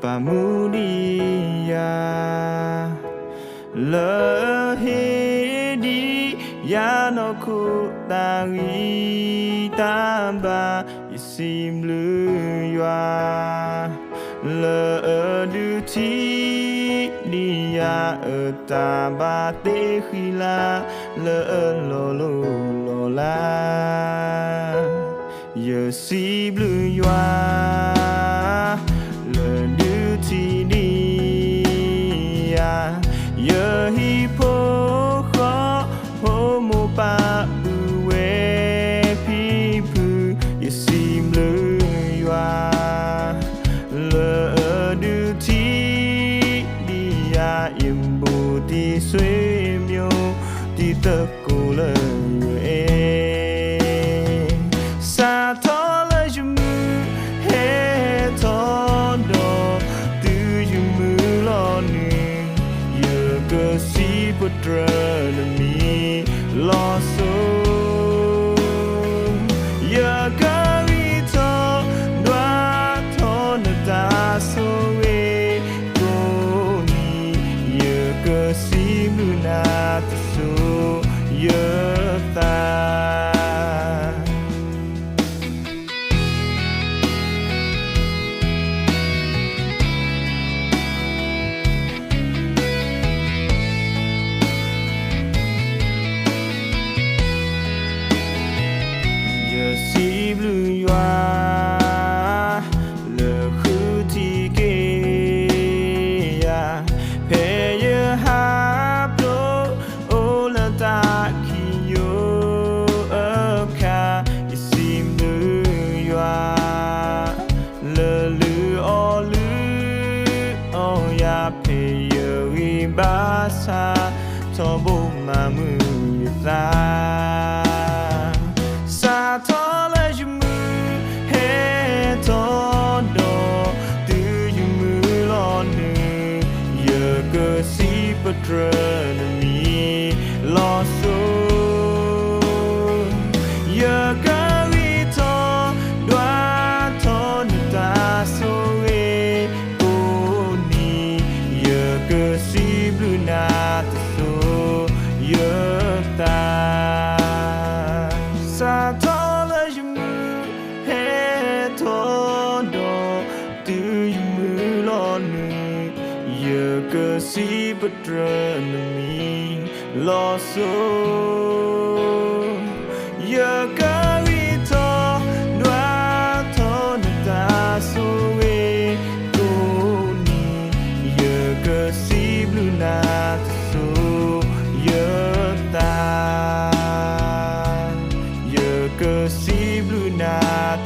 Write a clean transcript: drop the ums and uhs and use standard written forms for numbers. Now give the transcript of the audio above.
pamudia le hedi ya no ku tangi tamba isim lu yua le du ti dia tamba te khila le lo la ye si blu yua le du ti dia ye hi po kho ho mo pa we pi pu ye si blu yua le du ti dia im bu ti sui myo ti ta ko le sa tho le jumu he tho do tu jumu lo ni ye ke si putra mi lo so ye ke ri tho dwa tho na ta so we ko ni ye ke si mu na ta so ye ta si blu yua le khu ti ke ya pe ye ha pro o la ta ki yo ka si blu yua le lu o ya pe ye wi ba sa to bo ma mu ta sa tho le jumu he tho do tu jumu lo nu ye ke si putra mi lo so ye ke ri tho dwa tho ta so we ko ni ye ke si blu na ta so ye ta sa tho le jumu he tho do tu jumu lo nu ye ke si putra mi lo so ye ke ri tho dwa tho ta so we ko ni ye ke si blu na ta so ye ta que si blue night